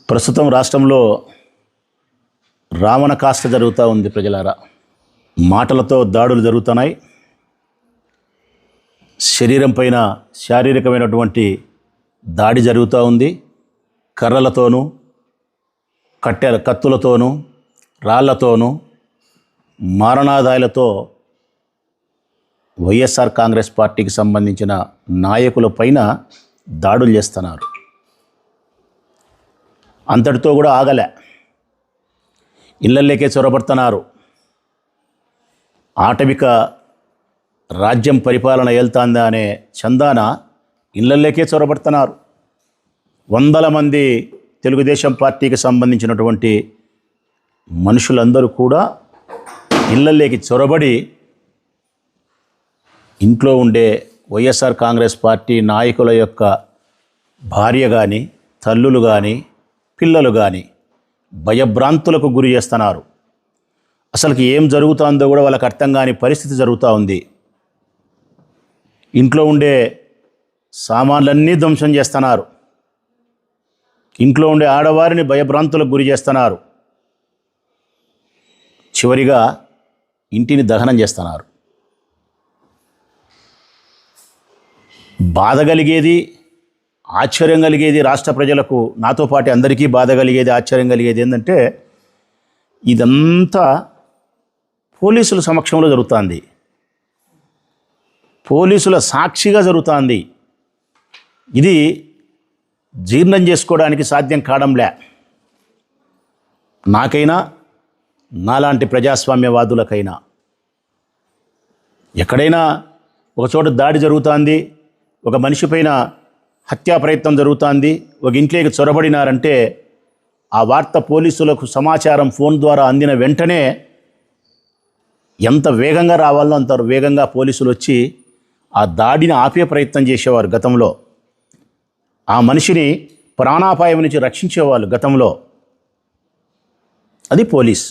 ప్రస్తుతం రాష్ట్రంలో రావణ కాష్ట జరుగుతూ ఉంది. ప్రజలారా, మాటలతో దాడులు జరుగుతున్నాయి. శరీరం పైన శారీరకమైనటువంటి దాడి జరుగుతూ ఉంది. కర్రలతోనూ, కత్తులతోనూ, రాళ్లతోనూ, మారణాదాయాలతో వైఎస్ఆర్ కాంగ్రెస్ పార్టీకి సంబంధించిన నాయకుల పైన దాడులు చేస్తున్నారు. అంతటితో కూడా ఆగలే, ఇళ్లల్లోకే చొరబడుతున్నారు. ఆటవిక రాజ్యం పరిపాలన వెళ్తాందా అనే చందాన ఇళ్లల్లోకే చొరబడుతున్నారు. వందల మంది తెలుగుదేశం పార్టీకి సంబంధించినటువంటి మనుషులందరూ కూడా ఇళ్లల్లోకి చొరబడి ఇంట్లో ఉండే వైఎస్ఆర్ కాంగ్రెస్ పార్టీ నాయకుల యొక్క భార్య కానీ, తల్లులు కానీ, పిల్లలు కానీ భయభ్రాంతులకు గురి చేస్తున్నారు. అసలుకి ఏం జరుగుతుందో కూడా వాళ్ళకి అర్థం కాని పరిస్థితి జరుగుతూ ఉంది. ఇంట్లో ఉండే సామాన్లన్నీ ధ్వంసం చేస్తున్నారు. ఇంట్లో ఉండే ఆడవారిని భయభ్రాంతులకు గురి చేస్తున్నారు. చివరిగా ఇంటిని దహనం చేస్తున్నారు. బాధ కలిగేది, ఆశ్చర్యం కలిగేది రాష్ట్ర ప్రజలకు, నాతో పాటు అందరికీ బాధ కలిగేది, ఆశ్చర్యం కలిగేది ఏంటంటే ఇదంతా పోలీసుల సమక్షంలో జరుగుతుంది. పోలీసుల సాక్షిగా జరుగుతుంది. ఇది జీర్ణం చేసుకోవడానికి సాధ్యం కావడంలే. నాకైనా, నాలాంటి ప్రజాస్వామ్యవాదులకైనా ఎక్కడైనా ఒక చోట దాడి జరుగుతుంది, ఒక మనిషి పైన హత్యా ప్రయత్నం జరుగుతుంది, ఒక ఇంట్లోకి చొరబడినారంటే ఆ వార్త పోలీసులకు సమాచారం ఫోన్ ద్వారా అందిన వెంటనే ఎంత వేగంగా రావాలో అంత వేగంగా పోలీసులు వచ్చి ఆ దాడిని ఆపే ప్రయత్నం చేసేవారు గతంలో. ఆ మనిషిని ప్రాణాపాయం నుంచి రక్షించేవాళ్ళు గతంలో. అది పోలీస్.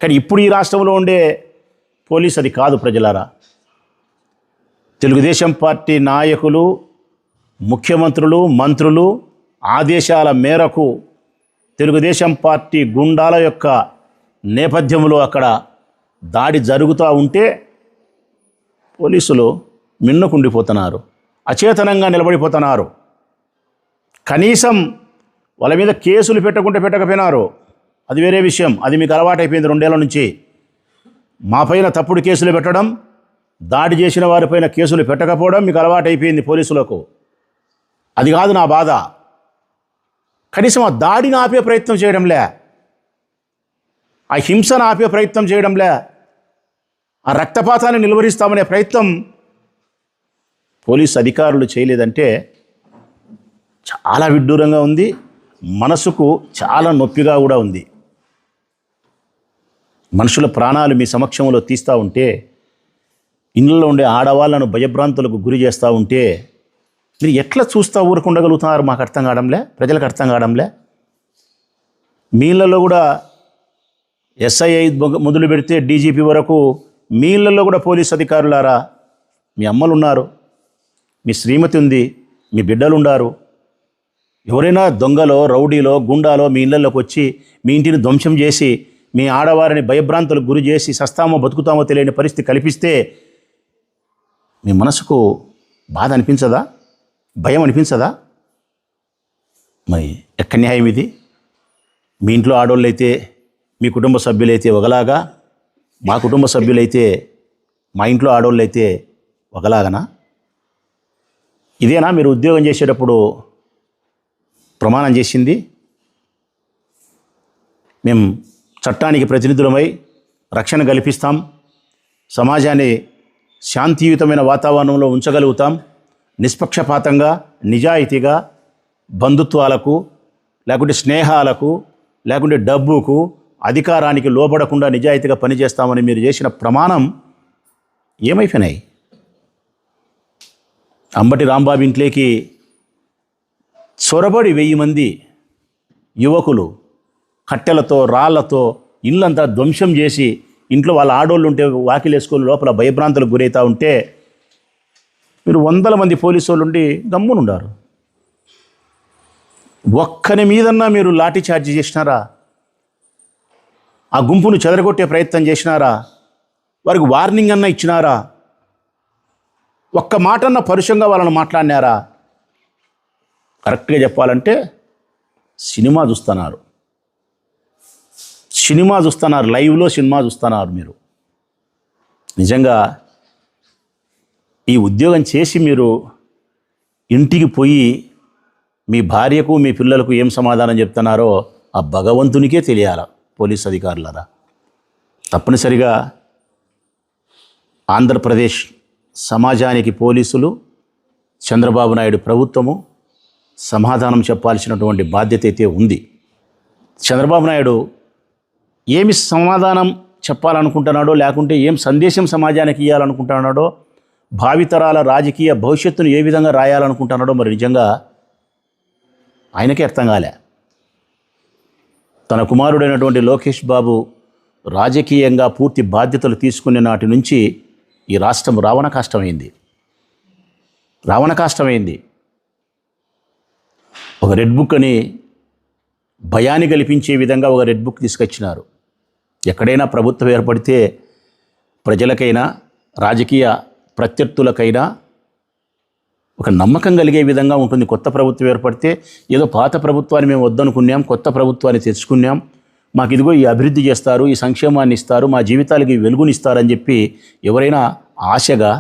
కానీ ఇప్పుడు ఈ రాష్ట్రంలో ఉండే పోలీస్ అది కాదు. ప్రజలారా, తెలుగుదేశం పార్టీ నాయకులు, ముఖ్యమంత్రులు, మంత్రులు ఆదేశాల మేరకు తెలుగుదేశం పార్టీ గుండాల యొక్క నేపథ్యంలో అక్కడ దాడి జరుగుతూ ఉంటే పోలీసులు మిన్నుకుండిపోతున్నారు, అచేతనంగా నిలబడిపోతున్నారు. కనీసం వాళ్ళ మీద కేసులు పెట్టకపోయినారు, అది వేరే విషయం. అది మీకు అలవాటైపోయింది 2 ఏళ్ల నుంచి. మా పైన తప్పుడు కేసులు పెట్టడం, దాడి చేసిన వారిపైన కేసులు పెట్టకపోవడం మీకు అలవాటైపోయింది పోలీసులకు. అది కాదు నా బాధ. కనీసం ఆ దాడిని ఆపే ప్రయత్నం చేయడంలే, ఆ హింసను ఆపే ప్రయత్నం చేయడంలే, ఆ రక్తపాతాన్ని నిలువరిస్తామనే ప్రయత్నం పోలీసు అధికారులు చేయలేదంటే చాలా విడ్డూరంగా ఉంది. మనసుకు చాలా నొప్పిగా కూడా ఉంది. మనుషుల ప్రాణాలు మీ సమక్షంలో తీస్తూ ఉంటే, ఇళ్ళలో ఉండే ఆడవాళ్లను భయభ్రాంతులకు గురి చేస్తూ ఉంటే మీరు ఎట్లా చూస్తూ ఊరుకుండగలుగుతున్నారు? మాకు అర్థం కావడంలే, ప్రజలకు అర్థం కావడంలే. మీ ఇళ్ళల్లో కూడా ఎస్ఐ మొదలు పెడితే డీజీపీ వరకు మీ ఇళ్ళల్లో కూడా పోలీస్ అధికారులారా, మీ అమ్మలు ఉన్నారు, మీ శ్రీమతి ఉంది, మీ బిడ్డలు ఉన్నారు. ఎవరైనా దొంగలో, రౌడీలో, గుండాలో మీ ఇళ్ళల్లోకి వచ్చి మీ ఇంటిని ధ్వంసం చేసి మీ ఆడవారిని భయభ్రాంతులకు గురి చేసి సస్తామో బతుకుతామో తెలియని పరిస్థితి కల్పిస్తే మీ మనసుకు బాధ అనిపించదా? భయం అనిపించదా? మరి ఎక్కడ న్యాయం ఇది? మీ ఇంట్లో ఆడవాళ్ళైతే, మీ కుటుంబ సభ్యులైతే ఒకలాగా, మా కుటుంబ సభ్యులైతే, మా ఇంట్లో ఆడవాళ్ళైతే ఒకలాగనా? ఇదేనా మీరు ఉద్యోగం చేసేటప్పుడు ప్రమాణం చేసింది? మేము చట్టానికి ప్రతినిధులమై రక్షణ కల్పిస్తాం, సమాజాన్ని శాంతియుతమైన వాతావరణంలో ఉంచగలుగుతాం, నిష్పక్షపాతంగా, నిజాయితీగా, బంధుత్వాలకు, లేకుంటే స్నేహాలకు, లేకుంటే డబ్బుకు, అధికారానికి లోబడకుండా నిజాయితీగా పనిచేస్తామని మీరు చేసిన ప్రమాణం ఏమైపోయినాయి? అంబటి రాంబాబు ఇంట్లోకి చొరబడి 1000 మంది యువకులు కట్టెలతో, రాళ్లతో ఇల్లంతా ధ్వంసం చేసి ఇంట్లో వాళ్ళ ఆడోళ్ళు ఉంటే వాకిలు వేసుకొని లోపల భయభ్రాంతులకు గురవుతూ ఉంటే మీరు 100 మంది పోలీసు వాళ్ళు ఉండి గమ్మునుండారు. ఒక్కని మీదన్నా మీరు లాఠీ చార్జ్ చేసినారా? ఆ గుంపును చెదరగొట్టే ప్రయత్నం చేసినారా? వారికి వార్నింగ్ అన్నా ఇచ్చినారా? ఒక్క మాటన్నా పరుషంగా వాళ్ళని మాట్లాడినారా? కరెక్ట్గా చెప్పాలంటే సినిమా చూస్తున్నారు, లైవ్లో సినిమా చూస్తున్నారు మీరు. నిజంగా ఈ ఉద్యోగం చేసి మీరు ఇంటికి పోయి మీ భార్యకు మీ పిల్లలకు ఏం సమాధానం చెప్తున్నారో ఆ భగవంతునికే తెలియాల. పోలీస్ అధికారులరా, తప్పనిసరిగా ఆంధ్రప్రదేశ్ సమాజానికి పోలీసులు, చంద్రబాబు నాయుడు ప్రభుత్వము సమాధానం చెప్పాల్సినటువంటి బాధ్యత అయితే ఉంది. చంద్రబాబు నాయుడు ఏమి సమాధానం చెప్పాలనుకుంటున్నాడో, లేకుంటే ఏం సందేశం సమాజానికి ఇవ్వాలనుకుంటున్నాడో, భావితరాల రాజకీయ భవిష్యత్తును ఏ విధంగా రాయాలనుకుంటున్నాడో మరి నిజంగా ఆయనకే అర్థం కాలే. తన కుమారుడైనటువంటి లోకేష్ బాబు రాజకీయంగా పూర్తి బాధ్యతలు తీసుకునే నాటి నుంచి ఈ రాష్ట్రం రావణకాష్టమైంది. ఒక రెడ్ బుక్ అని భయాన్ని కల్పించే విధంగా ఒక రెడ్ బుక్ తీసుకొచ్చినారు. ఎక్కడైనా ప్రభుత్వం ఏర్పడితే ప్రజలకైనా రాజకీయ ప్రత్యర్థులకైనా ఒక నమ్మకం కలిగే విధంగా ఉంటుంది. కొత్త ప్రభుత్వం ఏర్పడితే ఏదో పాత ప్రభుత్వాన్ని మేము వద్దనుకున్నాం, కొత్త ప్రభుత్వాన్ని తెచ్చుకున్నాం, మాకు ఇదిగో ఈ అభివృద్ధి చేస్తారు, ఈ సంక్షేమాన్ని ఇస్తారు, మా జీవితాలకి వెలుగునిస్తారని చెప్పి ఎవరైనా ఆశగా,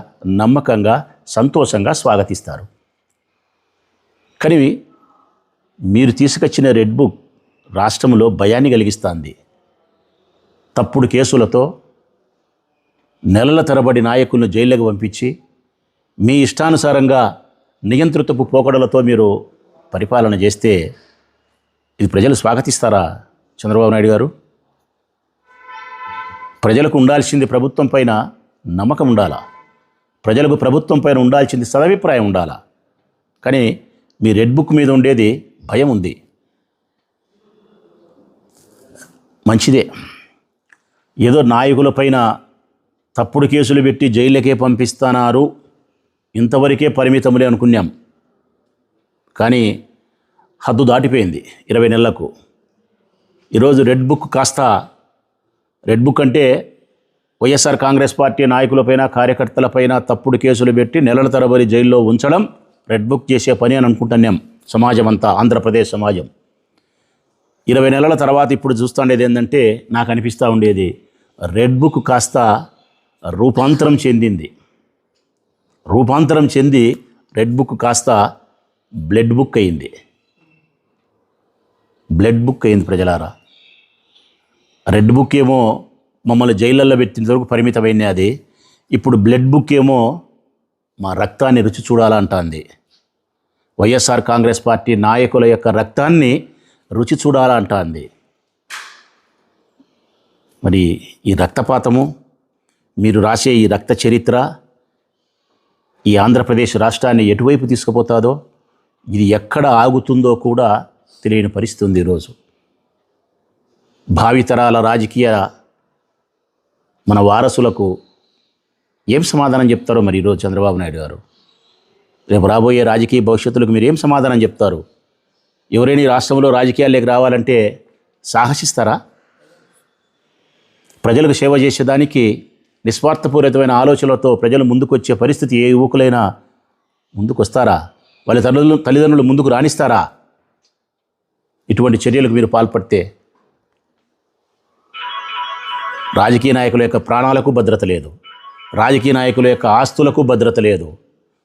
నమ్మకంగా, సంతోషంగా స్వాగతిస్తారు. కానీ మీరు తీసుకొచ్చిన రెడ్ బుక్ రాష్ట్రంలో భయాన్ని కలిగిస్తుంది. తప్పుడు కేసులతో నెలల తరబడి నాయకులను జైళ్ళకు పంపించి మీ ఇష్టానుసారంగా నియంత్రితపు పోకడలతో మీరు పరిపాలన చేస్తే ఇది ప్రజలు స్వాగతిస్తారా? చంద్రబాబు నాయుడు గారు, ప్రజలకు ఉండాల్సింది ప్రభుత్వం పైన నమ్మకం ఉండాలా, ప్రజలకు ప్రభుత్వం పైన ఉండాల్సింది సదభిప్రాయం ఉండాలా. కానీ మీ రెడ్ బుక్ మీద ఉండేది భయం ఉంది. మంచిదే, ఏదో నాయకులపైన తప్పుడు కేసులు పెట్టి జైళ్ళకే పంపిస్తున్నారు, ఇంతవరకే పరిమితములే అనుకున్నాం. కానీ హద్దు దాటిపోయింది 20 నెలలకు. ఈరోజు రెడ్ బుక్ అంటే వైఎస్ఆర్ కాంగ్రెస్ పార్టీ నాయకులపైన, కార్యకర్తలపైన తప్పుడు కేసులు పెట్టి నెలల తరబడి జైల్లో ఉంచడం రెడ్ బుక్ చేసే పని అని అనుకుంటున్నాం సమాజం అంతా, ఆంధ్రప్రదేశ్ సమాజం. 20 నెలల తర్వాత ఇప్పుడు చూస్తుండేది ఏంటంటే, నాకు అనిపిస్తూ ఉండేది రెడ్ బుక్ కాస్త రూపాంతరం చెంది రెడ్ బుక్ కాస్త బ్లడ్ బుక్ అయింది. ప్రజలారా, రెడ్ బుక్ ఏమో మమ్మల్ని జైళ్ళల్లో పెట్టిన వరకు పరిమితమైంది, అది ఇప్పుడు బ్లడ్ బుక్ ఏమో మా రక్తాన్ని రుచి చూడాలంటుంది. వైఎస్ఆర్ కాంగ్రెస్ పార్టీ నాయకుల యొక్క రక్తాన్ని రుచి చూడాలంటుంది. మరి ఈ రక్తపాతము, మీరు రాసే ఈ రక్త చరిత్ర ఈ ఆంధ్రప్రదేశ్ రాష్ట్రాన్ని ఎటువైపు తీసుకుపోతాదో, ఇది ఎక్కడ ఆగుతుందో కూడా తెలియని పరిస్థితి ఉంది ఈరోజు. భావితరాల రాజకీయ మన వారసులకు ఏం సమాధానం చెప్తారో మరి ఈరోజు చంద్రబాబు నాయుడు గారు. రేపు రాబోయే రాజకీయ భవిష్యత్తులకు మీరు ఏం సమాధానం చెప్తారు? ఎవరైనా ఈ రాష్ట్రంలో రాజకీయాల్లోకి రావాలంటే సాహసిస్తారా? ప్రజలకు సేవ చేసేదానికి నిస్వార్థపూరితమైన ఆలోచనలతో ప్రజలు ముందుకొచ్చే పరిస్థితి ఏ యువకులైనా ముందుకు వస్తారా? వాళ్ళ తల్లిదండ్రులు ముందుకు రాణిస్తారా? ఇటువంటి చర్యలకు మీరు పాల్పడితే రాజకీయ నాయకుల యొక్క ప్రాణాలకు భద్రత లేదు, రాజకీయ నాయకుల యొక్క ఆస్తులకు భద్రత లేదు,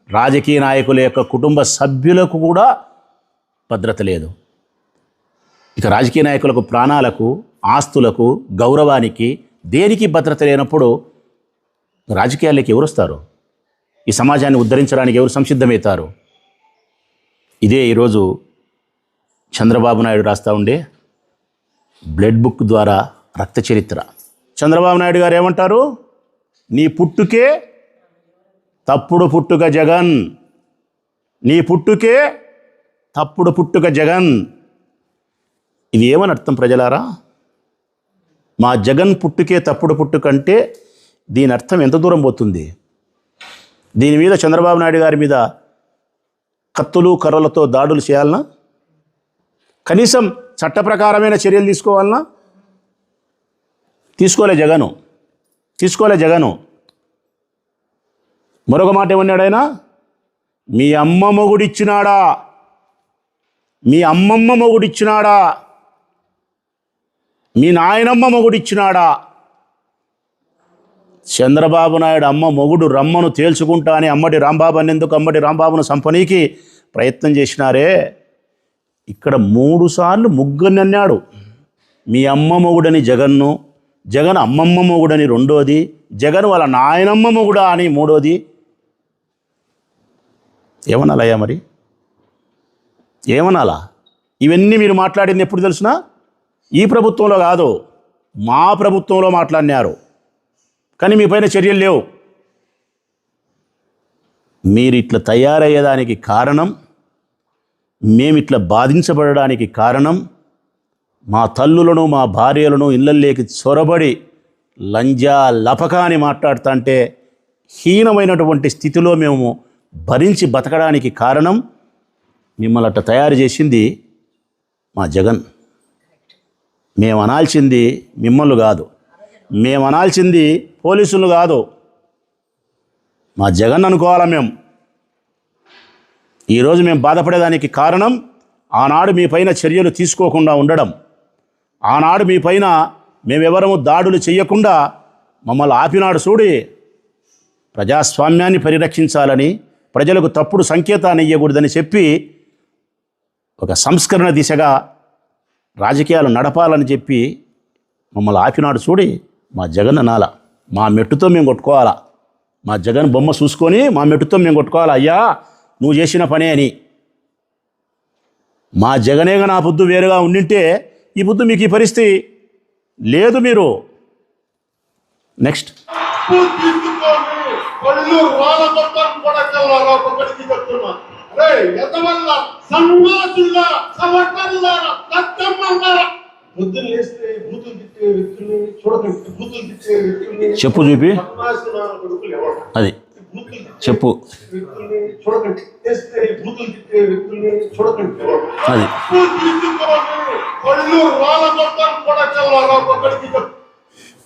రాజకీయ నాయకుల యొక్క కుటుంబ సభ్యులకు కూడా భద్రత లేదు. ఇక రాజకీయ నాయకులకు ప్రాణాలకు, ఆస్తులకు, గౌరవానికి దేనికి భద్రత లేనప్పుడు రాజకీయాల్లోకి ఎవరు వస్తారు? ఈ సమాజాన్ని ఉద్ధరించడానికి ఎవరు సంసిద్ధమవుతారు? ఇదే ఈరోజు చంద్రబాబు నాయుడు రాస్తూ ఉండే బ్లడ్ బుక్ ద్వారా రక్త చరిత్ర. చంద్రబాబు నాయుడు గారు ఏమంటారు? నీ పుట్టుకే తప్పుడు పుట్టుక జగన్, నీ పుట్టుకే తప్పుడు పుట్టుక జగన్. ఇది ఏమని అర్థం ప్రజలారా? మా జగన్ పుట్టుకే తప్పుడు పుట్టుకంటే దీని అర్థం ఎంత దూరం పోతుంది? దీని మీద చంద్రబాబు నాయుడు గారి మీద కత్తులు కర్రలతో దాడులు చేయాలనా? కనీసం చట్ట ప్రకారమైన చర్యలు తీసుకోవాలనా? తీసుకోలే జగను. మరొక మాట ఏమన్నాడు ఆయన? మీ అమ్మ మొగుడిచ్చినాడా, మీ అమ్మమ్మ మొగుడిచ్చినాడా, మీ నాయనమ్మ మొగుడిచ్చినాడా? చంద్రబాబు నాయుడు అమ్మ మొగుడు రమ్మను తేల్చుకుంటా అని అమ్మటి రాంబాబు అనేందుకు అమ్మటి రాంబాబును సంపనీకి ప్రయత్నం చేసినారే. ఇక్కడ 3 సార్లు ముగ్గురిని అన్నాడు. మీ అమ్మ మొగుడని జగన్ను, జగన్ అమ్మమ్మ మొగుడని రెండోది, జగన్ వాళ్ళ నాయనమ్మ మొగుడా అని మూడోది. ఏమనాలయ్యా మరి? ఏమనాలా? ఇవన్నీ మీరు మాట్లాడింది ఎప్పుడు తెలుసునా? ఈ ప్రభుత్వంలో కాదు, మా ప్రభుత్వంలో మాట్లాడినారు. కానీ మీ పైన చర్యలు లేవు. మీరు ఇట్లా తయారయ్యేదానికి కారణం, మేమిట్లా బాధించబడడానికి కారణం, మా తల్లులను మా భార్యలను ఇళ్ళల్లోకి చొరబడి లంజా లపక అని మాట్లాడుతుంటే హీనమైనటువంటి స్థితిలో మేము భరించి బతకడానికి కారణం మిమ్మల్ని అట్లా తయారు చేసింది మా జగన్. మేము అనాల్సింది మిమ్మల్ని కాదు, మేము అనాల్సింది పోలీసులు కాదు, మా జగన్ అనుకోవాలా. మేము ఈరోజు మేము బాధపడేదానికి కారణం ఆనాడు మీ పైన చర్యలు తీసుకోకుండా ఉండడం, ఆనాడు మీ పైన మేమెవరము దాడులు చేయకుండా మమ్మల్ని ఆపినాడు. చూడి, ప్రజాస్వామ్యాన్ని పరిరక్షించాలని, ప్రజలకు తప్పుడు సంకేతాన్ని ఇవ్వకూడదని చెప్పి ఒక సంస్కరణ దిశగా రాజకీయాలు నడపాలని చెప్పి మమ్మల్ని ఆపినాడు. చూడి, మా జగన్ అనాల, మా మెట్టుతో మేము కొట్టుకోవాలా, మా జగన్ బొమ్మ చూసుకొని మా మెట్టుతో మేము కొట్టుకోవాలా. అయ్యా నువ్వు చేసిన పనే అని. మా జగనేగా నా బుద్ధు వేరుగా ఉండింటే ఈ బుద్ధు మీకు ఈ పరిస్థితి లేదు. మీరు నెక్స్ట్ చెప్పు చూపి, అది చెప్పు, అది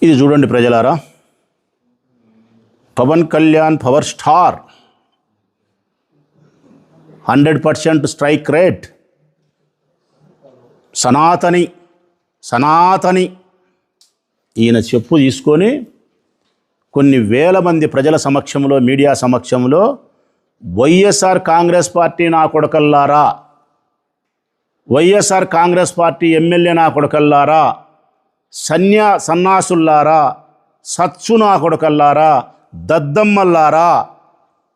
ఇది చూడండి ప్రజలారా. Pawan Kalyan power star, 100% strike rate, సనాతని ఈయన చెప్పు తీసుకొని కొన్ని వేల మంది ప్రజల సమక్షంలో, మీడియా సమక్షంలో వైఎస్ఆర్ కాంగ్రెస్ పార్టీ నా కొడకల్లారా, వైఎస్ఆర్ కాంగ్రెస్ పార్టీ ఎమ్మెల్యే నా కొడకల్లారా, సన్నాసుల్లారా, సచ్చు నా కొడకల్లారా, దద్దమ్మల్లారా,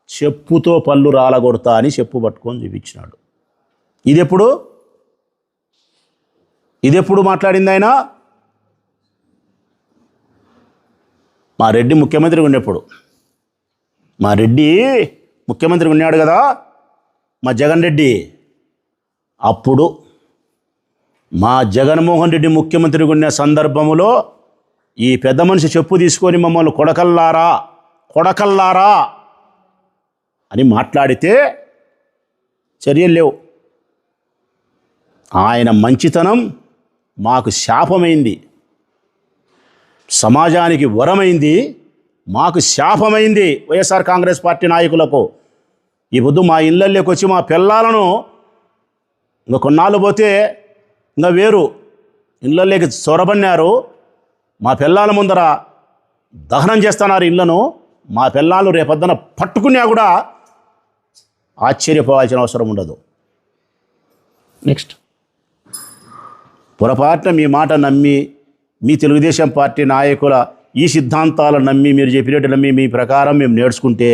చెప్పుతో పళ్ళు రాలగొడతా అని చెప్పు పట్టుకొని చూపించినాడు. ఇదెప్పుడు మాట్లాడింది ఆయన? మా రెడ్డి ముఖ్యమంత్రి ఉన్నప్పుడు, మా రెడ్డి ముఖ్యమంత్రి ఉన్నాడు కదా, మా జగన్ రెడ్డి, అప్పుడు మా జగన్మోహన్ రెడ్డి ముఖ్యమంత్రిగా ఉన్న సందర్భంలో ఈ పెద్ద మనిషి చెప్పు తీసుకొని మమ్మల్ని కొడకల్లారా అని మాట్లాడితే చర్యలు లేవు. ఆయన మంచితనం మాకు శాపమైంది, సమాజానికి వరమైంది, మాకు శాపమైంది. వైఎస్ఆర్ కాంగ్రెస్ పార్టీ నాయకులకు ఈ పొద్దు మా ఇళ్ళల్లోకి వచ్చి మా పిల్లలను ఇంకా కొన్నాళ్ళు పోతే ఇంకా వేరు ఇళ్ళల్లోకి చొరబడినారు. మా పిల్లల ముందర దహనం చేస్తున్నారు ఇళ్లను. మా పిల్లలు రేపొద్దున పట్టుకున్నా కూడా ఆశ్చర్యపోవాల్సిన అవసరం ఉండదు. నెక్స్ట్, పొరపాటున మీ మాట నమ్మి, మీ తెలుగుదేశం పార్టీ నాయకుల ఈ సిద్ధాంతాలను నమ్మి, మీరు చెప్పినట్టు నమ్మి మీ ప్రకారం మేము నేర్చుకుంటే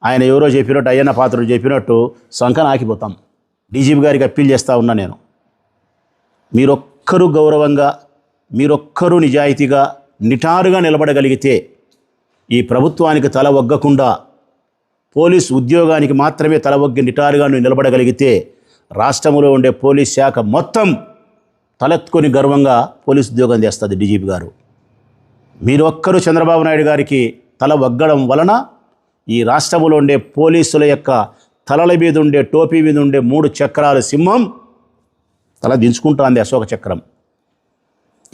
ఆయన ఎవరో చెప్పినట్టు, అయ్యన్న పాత్రుడు చెప్పినట్టు సంకన ఆకిపోతాం. డీజీపీ గారికి అప్పీల్ చేస్తూ ఉన్నా నేను, మీరొక్కరూ గౌరవంగా, మీరొక్కరూ నిజాయితీగా, నిటారుగా నిలబడగలిగితే, ఈ ప్రభుత్వానికి తల ఒగ్గకుండా పోలీస్ ఉద్యోగానికి మాత్రమే తల ఒగ్గి నిటారుగా నిలబడగలిగితే రాష్ట్రంలో ఉండే పోలీస్ శాఖ మొత్తం తలెత్తుకొని గర్వంగా పోలీస్ ఉద్యోగం చేస్తుంది డీజీపీ గారు. మీరొక్కరు చంద్రబాబు నాయుడు గారికి తల వగ్గడం వలన ఈ రాష్ట్రంలో ఉండే పోలీసుల యొక్క తలల మీద ఉండే టోపీ మీద ఉండే 3 చక్రాల సింహం తల దించుకుంటోంది అశోక చక్రం.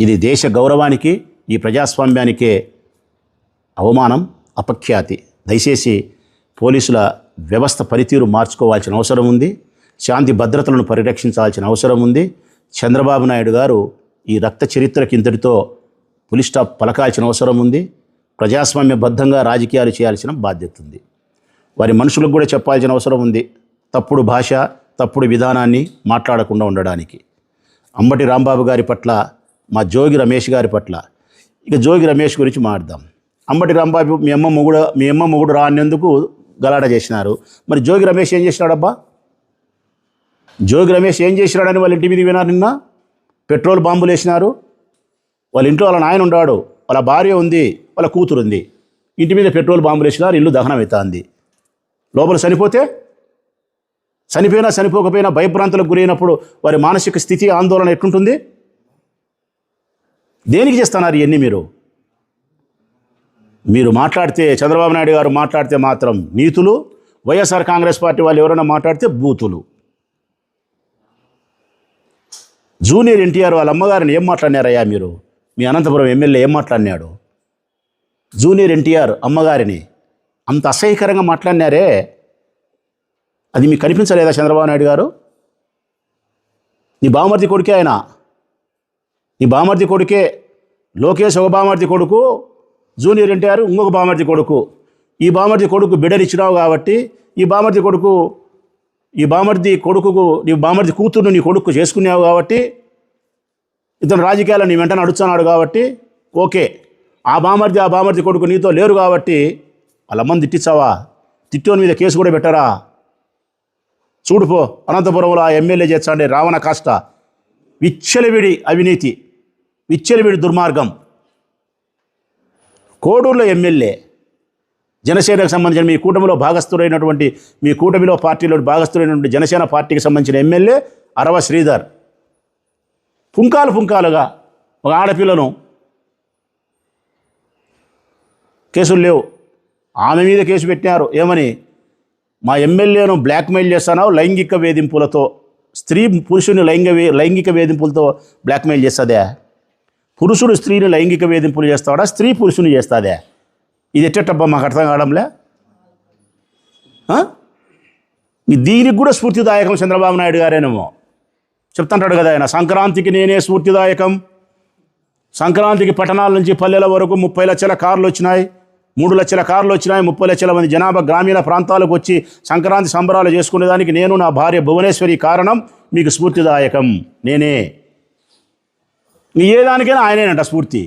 ఇది దేశ గౌరవానికి, ఈ ప్రజాస్వామ్యానికే అవమానం, అపఖ్యాతి. దయచేసి పోలీసుల వ్యవస్థ పనితీరు మార్చుకోవాల్సిన అవసరం ఉంది. శాంతి భద్రతలను పరిరక్షించాల్సిన అవసరం ఉంది. చంద్రబాబు నాయుడు గారు ఈ రక్త చరిత్రకి ఇంతటితో పులి స్టాప్ పలకాల్సిన అవసరం ఉంది. ప్రజాస్వామ్యబద్ధంగా రాజకీయాలు చేయాల్సిన బాధ్యత ఉంది. వారి మనుషులకు కూడా చెప్పాల్సిన అవసరం ఉంది. తప్పుడు భాష, తప్పుడు విధానాన్ని మాట్లాడకుండా ఉండడానికి. అంబటి రాంబాబు గారి పట్ల, మా జోగి రమేష్ గారి పట్ల, ఇక జోగి రమేష్ గురించి మాట్లాడదాం. అంబటి రాంబాబు మీ అమ్మ మొగుడు రా అనేందుకు గలాట చేసినారు. మరి జోగి రమేష్ ఏం చేసినాడబ్బా? జోగి రమేష్ ఏం చేసినాడని వాళ్ళ ఇంటి మీద వినారు. నిన్న పెట్రోల్ బాంబులు వేసినారు. వాళ్ళ ఇంట్లో వాళ్ళ నాయన ఉన్నాడు, వాళ్ళ భార్య ఉంది, వాళ్ళ కూతురు ఉంది. ఇంటి మీద పెట్రోల్ బాంబులు వేసినారు. ఇల్లు దహనం అవుతుంది. లోపల చనిపోయినా చనిపోకపోయినా భయభ్రాంతులకు గురైనప్పుడు వారి మానసిక స్థితి, ఆందోళన ఎట్లుంటుంది? దేనికి చేస్తున్నారు ఇవన్నీ? మీరు మాట్లాడితే, చంద్రబాబు నాయుడు గారు మాట్లాడితే మాత్రం నీతులు, వైఎస్ఆర్ కాంగ్రెస్ పార్టీ వాళ్ళు ఎవరైనా మాట్లాడితే బూతులు. జూనియర్ ఎన్టీఆర్ వాళ్ళ అమ్మగారిని ఏం మాట్లాడినారయ్యా మీరు? మీ అనంతపురం ఎమ్మెల్యే ఏం మాట్లాడినాడు? జూనియర్ ఎన్టీఆర్ అమ్మగారిని అంత అసహ్యకరంగా మాట్లాడినారే, అది మీకు కనిపించలేదా చంద్రబాబు నాయుడు గారు? నీ బామర్ది కొడుకే ఆయన. నీ బామర్ది కొడుకే. లోకేష్ ఒక బామర్ది కొడుకు, జూనియర్ ఎన్టీఆర్ ఇంకొక బామర్ది కొడుకు. ఈ బామర్ది కొడుకు బిడ్డనిచ్చినావు కాబట్టి, ఈ బామర్ది కూతురును నీ కొడుకు చేసుకున్నావు కాబట్టి, ఇతను రాజకీయాల్లో నీ వెంట నడుస్తున్నాడు కాబట్టి ఓకే. ఆ బామర్ది కొడుకు నీతో లేరు కాబట్టి వాళ్ళమ్మని తిట్టించావా? తిట్టోని మీద కేసు కూడా పెట్టారా? చూడుపో, అనంతపురంలో ఆ ఎమ్మెల్యే చేస్తాండే రావణ కాష్ట, విచ్చలవిడి అవినీతి, విచ్చలవిడి దుర్మార్గం. కోడూరులో ఎమ్మెల్యే, జనసేనకు సంబంధించిన మీ కూటమిలో పార్టీలో భాగస్థులైనటువంటి జనసేన పార్టీకి సంబంధించిన ఎమ్మెల్యే అరవ శ్రీధర్ పుంకాలుగా ఒక ఆడపిల్లను, కేసులు లేవు, ఆమె మీద కేసు పెట్టినారు. ఏమని? మా ఎమ్మెల్యేను బ్లాక్మెయిల్ చేస్తున్నావు లైంగిక వేధింపులతో. స్త్రీ పురుషుని లైంగిక వేధింపులతో బ్లాక్మెయిల్ చేస్తుందే? పురుషుడు స్త్రీని లైంగిక వేధింపులు చేస్తాడా? స్త్రీ పురుషుని చేస్తుందే? ఇది ఎట్టబ్బా మాకు అర్థం కావడంలే. దీనికి కూడా స్ఫూర్తిదాయకం చంద్రబాబు నాయుడు గారేనేమో. చెప్తుంటాడు కదా ఆయన, సంక్రాంతికి నేనే స్ఫూర్తిదాయకం. సంక్రాంతికి పట్టణాల నుంచి పల్లెల వరకు 30 లక్షల కార్లు వచ్చినాయి, 3 లక్షల కార్లు వచ్చినాయి. 30 లక్షల మంది జనాభా గ్రామీణ ప్రాంతాలకు వచ్చి సంక్రాంతి సంబరాలు చేసుకునేదానికి నేను, నా భార్య భువనేశ్వరి కారణం. మీకు స్ఫూర్తిదాయకం నేనే. ఏ దానికైనా ఆయనేనంట స్ఫూర్తి.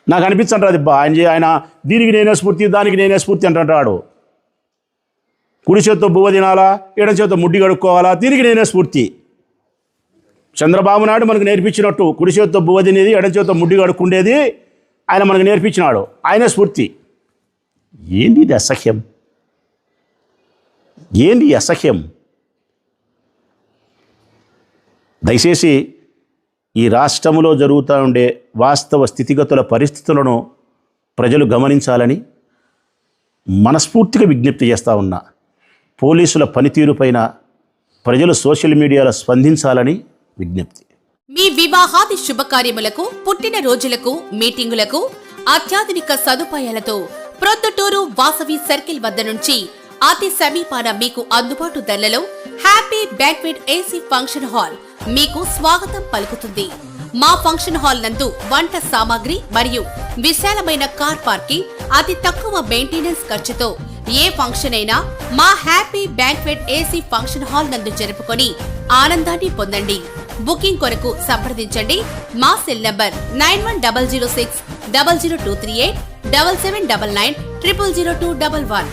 నాకు అనిపించండి బా, ఆయన దీనికి నేనే స్ఫూర్తి, దానికి నేనే స్ఫూర్తి అంటుంటాడు. కుడి చేత్తో బువ్వ తినాలా, ఎడం చేత్తో ముడ్డి కడుక్కోవాలా, దీనికి నేనే స్ఫూర్తి. చంద్రబాబు నాయుడు మనకు నేర్పించినట్టు కుడి చేత్తో బువ్వ తినేది, ఎడం చేత్తో ముడ్డి కడుక్కుండేది ఆయన మనకు నేర్పించినాడు. ఆయనే స్ఫూర్తి. ఏంది ఇది అసహ్యం? ఏంది అసహ్యం? దయచేసి ఈ రాష్ట్రంలో జరుగుతూ ఉండే వాస్తవ స్థితిగతుల పరిస్థితులను ప్రజలు గమనించాలని మనస్ఫూర్తిగా విజ్ఞప్తి చేస్తూ ఉన్నా. పోలీసుల పనితీరుపైన ప్రజలు సోషల్ మీడియాలో స్పందించాలని విజ్ఞప్తి. మీ వివాహాది శుభకార్యములకు, పుట్టిన రోజులకు, మీటింగులకు అత్యాధునిక సదుపాయాలతో ప్రొద్దుటూరు వాసవి సర్కిల్ వద్ద నుంచి అతి సమీపాన మీకు అందుబాటు ధరలలో happy banquet AC function hall మీకు స్వాగతం పలుకుతుంది. మా ఫంక్షన్ హాల్ నందు వంట సామాగ్రి మరియు విశాలమైన కార్ పార్కింగ్, అతి తక్కువ మెయింటెనెన్స్ ఖర్చుతో ఏ ఫంక్షన్ అయినా మా happy banquet AC function hall నందు జరుపుకొని ఆనందాన్ని పొందండి. బుకింగ్ కొరకు సంప్రదించండి. మా సెల్ నంబర్ 9100600238 7799 000211.